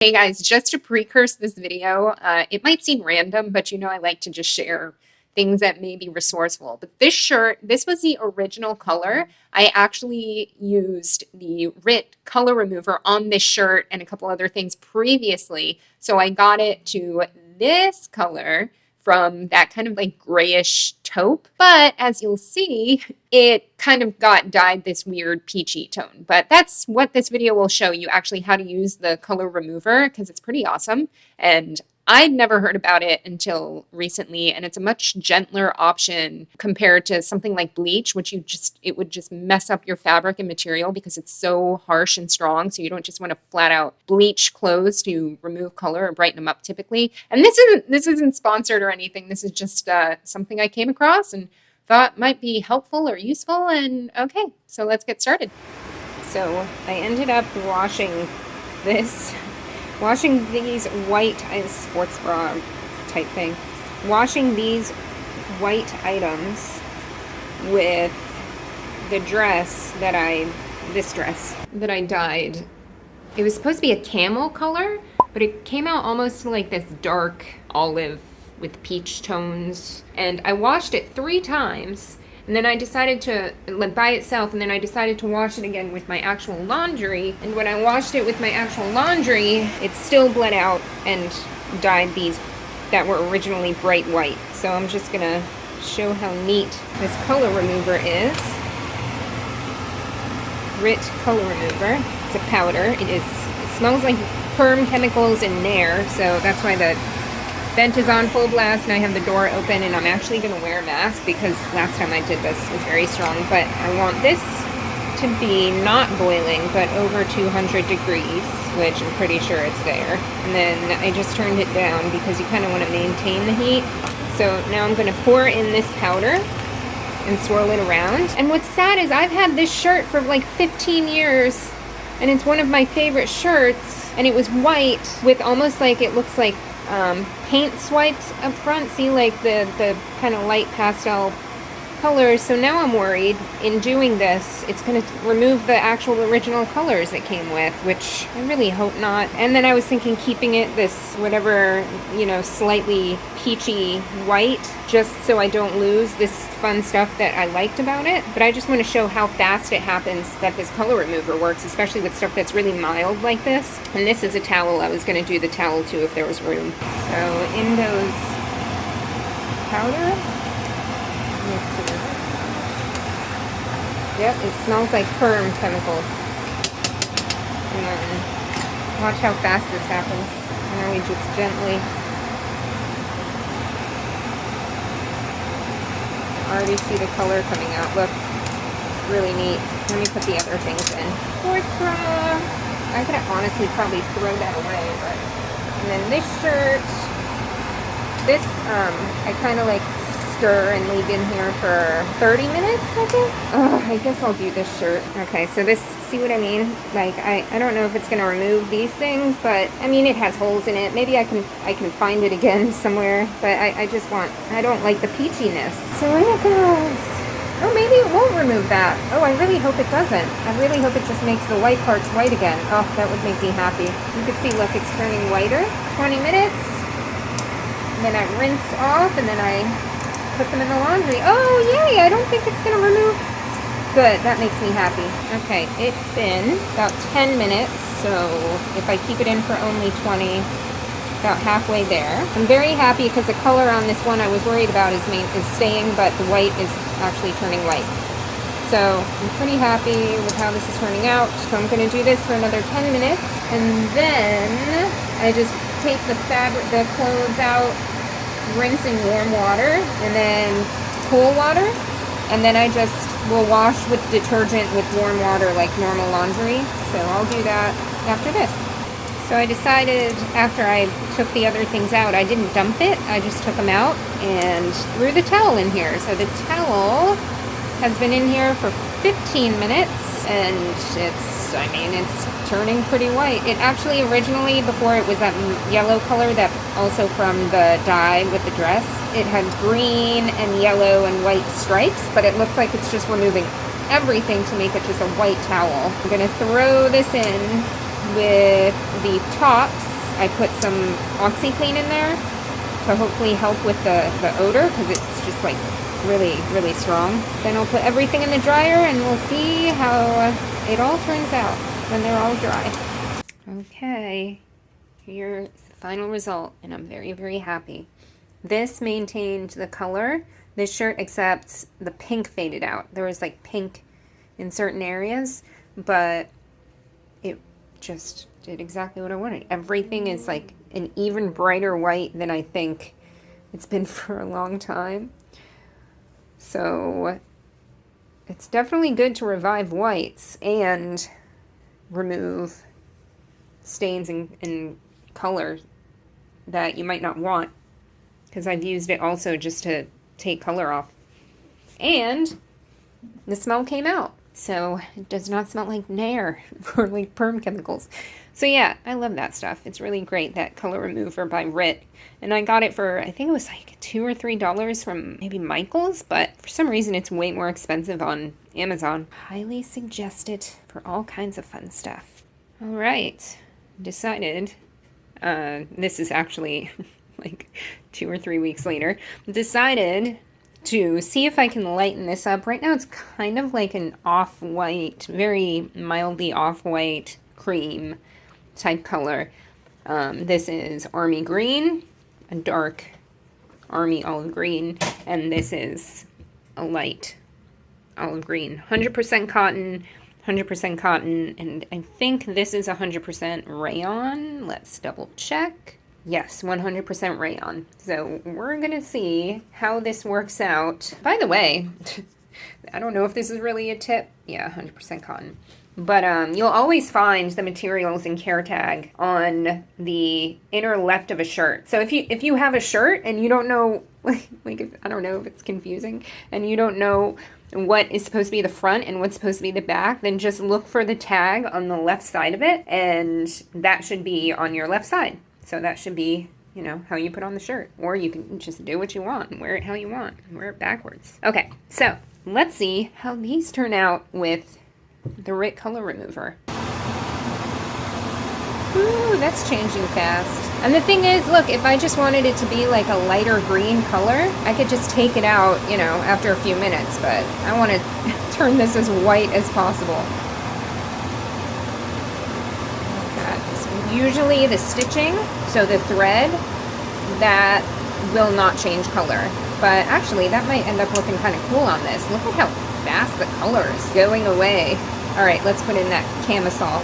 Hey guys, just to precurse this video, it might seem random, but I like to just share things that may be resourceful. But this shirt, this was the original color. I actually used the RIT Color Remover on this shirt and a couple other things previously. So I got it to this color from that kind of like grayish taupe. But as you'll see, it kind of got dyed this weird peachy tone. But that's what this video will show you, actually how to use the color remover, because it's pretty awesome. And I'd never heard about it until recently, and it's a much gentler option compared to something like bleach, which it would just mess up your fabric and material because it's so harsh and strong. So you don't just want to flat out bleach clothes to remove color or brighten them up typically. And this isn't sponsored or anything. This is just something I came across and thought might be helpful or useful. And okay, so let's get started. So I ended up washing these white sports bra type thing. Washing these white items with the dress that this dress that I dyed. It was supposed to be a camel color, but it came out almost like this dark olive with peach tones. And I washed it 3 times. And then I decided to, by itself, and then I decided to wash it again with my actual laundry. And when I washed it with my actual laundry, it still bled out and dyed these that were originally bright white. So I'm just gonna show how neat this color remover is. RIT Color Remover. It's a powder. It smells like perm chemicals and Nair, so that's why the vent is on full blast and I have the door open, and I'm actually going to wear a mask because last time I did this was very strong. But I want this to be not boiling but over 200 degrees, which I'm pretty sure it's there. And then I just turned it down because you kind of want to maintain the heat. So now I'm going to pour in this powder and swirl it around. And what's sad is I've had this shirt for like 15 years and it's one of my favorite shirts, and it was white with almost like, it looks like paint swipes up front. See, like the kind of light pastel colors. So now I'm worried in doing this it's going to remove the actual original colors it came with, which I really hope not. And then I was thinking keeping it this whatever, slightly peachy white, just so I don't lose this fun stuff that I liked about it. But I just want to show how fast it happens that this color remover works, especially with stuff that's really mild like this. And this is a towel. I was going to do the towel too if there was room. So in goes powder. Yep, it smells like perm chemicals. And then watch how fast this happens. And then we just gently. Already see the color coming out. Look, really neat. Let me put the other things in. Sports bra. I could honestly probably throw that away, but. And then this shirt. This, I kind of like stir and leave in here for 30 minutes, I think. I guess I'll do this shirt. Okay, so this, see what I mean? Like, I don't know if it's going to remove these things, but I mean, it has holes in it. Maybe I can find it again somewhere, but I don't like the peachiness. So in it goes. Oh, maybe it won't remove that. Oh, I really hope it doesn't. I really hope it just makes the white parts white again. Oh, that would make me happy. You can see, look, it's turning whiter. 20 minutes. And then I rinse off, and then I put them in the laundry. Oh, yay! I don't think it's going to remove. Good, that makes me happy. Okay, it's been about 10 minutes, so if I keep it in for only 20, about halfway there. I'm very happy because the color on this one I was worried about is staying, but the white is actually turning white. So I'm pretty happy with how this is turning out. So I'm going to do this for another 10 minutes, and then I just take the clothes out, rinse in warm water, and then cool water, and then I just will wash with detergent with warm water like normal laundry. So I'll do that after this. So I decided after I took the other things out, I didn't dump it, I just took them out and threw the towel in here. So the towel has been in here for 15 minutes, and it's turning pretty white. It actually originally, before it was that yellow color that also from the dye with the dress, it had green and yellow and white stripes, but it looks like it's just removing everything to make it just a white towel. I'm gonna throw this in with the tops I put some OxyClean in there to hopefully help with the odor, because it's just like really, really strong. Then I'll put everything in the dryer and we'll see how it all turns out when they're all dry. Okay, here's the final result, and I'm very, very happy. This maintained the color, this shirt, except the pink faded out. There was like pink in certain areas, but it just did exactly what I wanted. Everything is like an even brighter white than I think it's been for a long time. So it's definitely good to revive whites and remove stains and color that you might not want, because I've used it also just to take color off. And the smell came out, so it does not smell like Nair or like perm chemicals. So yeah, I love that stuff. It's really great, that color remover by RIT. And I got it for, I think it was like $2 or $3 from maybe Michael's, but for some reason it's way more expensive on Amazon. Highly suggest it for all kinds of fun stuff. All right, decided, this is actually like 2 or 3 weeks later, decided to see if I can lighten this up. Right now it's kind of like an off-white, very mildly off-white cream type color. This is army green, a dark army olive green, and this is a light olive green. 100% cotton, 100% cotton, and I think this is 100% rayon. Let's double check. Yes, 100% rayon. So we're gonna see how this works out. By the way, I don't know if this is really a tip. Yeah, 100% cotton. But you'll always find the materials and care tag on the inner left of a shirt. So if you have a shirt and you don't know, I don't know if it's confusing, and you don't know what is supposed to be the front and what's supposed to be the back, then just look for the tag on the left side of it, and that should be on your left side. So that should be, you know, how you put on the shirt. Or you can just do what you want and wear it how you want. Wear it backwards. Okay, so let's see how these turn out with the RIT Color Remover. Ooh, that's changing fast. And the thing is, look, if I just wanted it to be like a lighter green color, I could just take it out, you know, after a few minutes. But I want to turn this as white as possible. Usually the stitching, so the thread, that will not change color. But actually, that might end up looking kind of cool on this. Look at how fast the color is going away. All right, let's put in that camisole.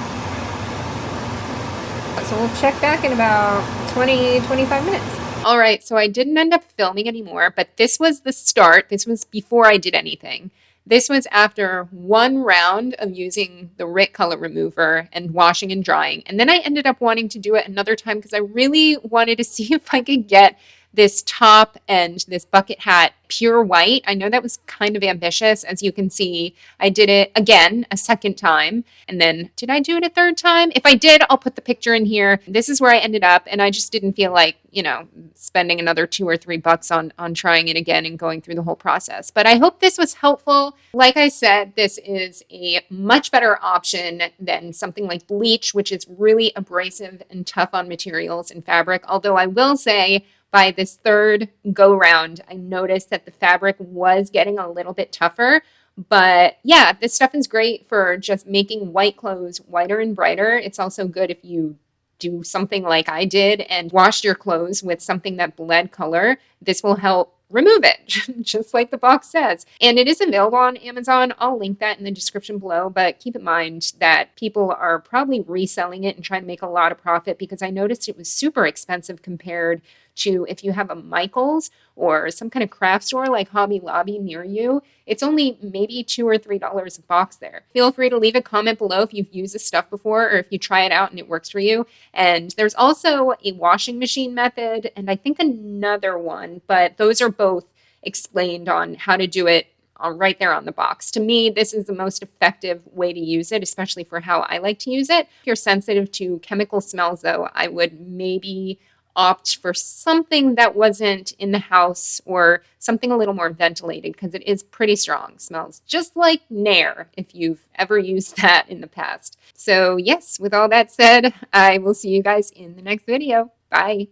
So we'll check back in about 20-25 minutes. All right, so I didn't end up filming anymore, but this was the start. This was before I did anything. This was after one round of using the RIT Color Remover and washing and drying. And then I ended up wanting to do it another time because I really wanted to see if I could get this top and this bucket hat pure white. I know that was kind of ambitious. As you can see, I did it again a second time. And then did I do it a third time? If I did, I'll put the picture in here. This is where I ended up. And I just didn't feel like, you know, spending another $2 or $3 on trying it again and going through the whole process. But I hope this was helpful. Like I said, this is a much better option than something like bleach, which is really abrasive and tough on materials and fabric. Although I will say, by this third go round, I noticed that the fabric was getting a little bit tougher. But yeah, this stuff is great for just making white clothes whiter and brighter. It's also good if you do something like I did and washed your clothes with something that bled color. This will help remove it, just like the box says. And it is available on Amazon. I'll link that in the description below, but keep in mind that people are probably reselling it and trying to make a lot of profit, because I noticed it was super expensive compared to if you have a Michael's or some kind of craft store like Hobby Lobby near you. It's only maybe $2 or $3 a box there. Feel free to leave a comment below if you've used this stuff before or if you try it out and it works for you. And there's also a washing machine method and I think another one, but those are both explained on how to do it right there on the box. To me, this is the most effective way to use it, especially for how I like to use it. If you're sensitive to chemical smells, though, I would maybe opt for something that wasn't in the house or something a little more ventilated because it is pretty strong. Smells just like Nair if you've ever used that in the past. So yes, with all that said, I will see you guys in the next video. Bye.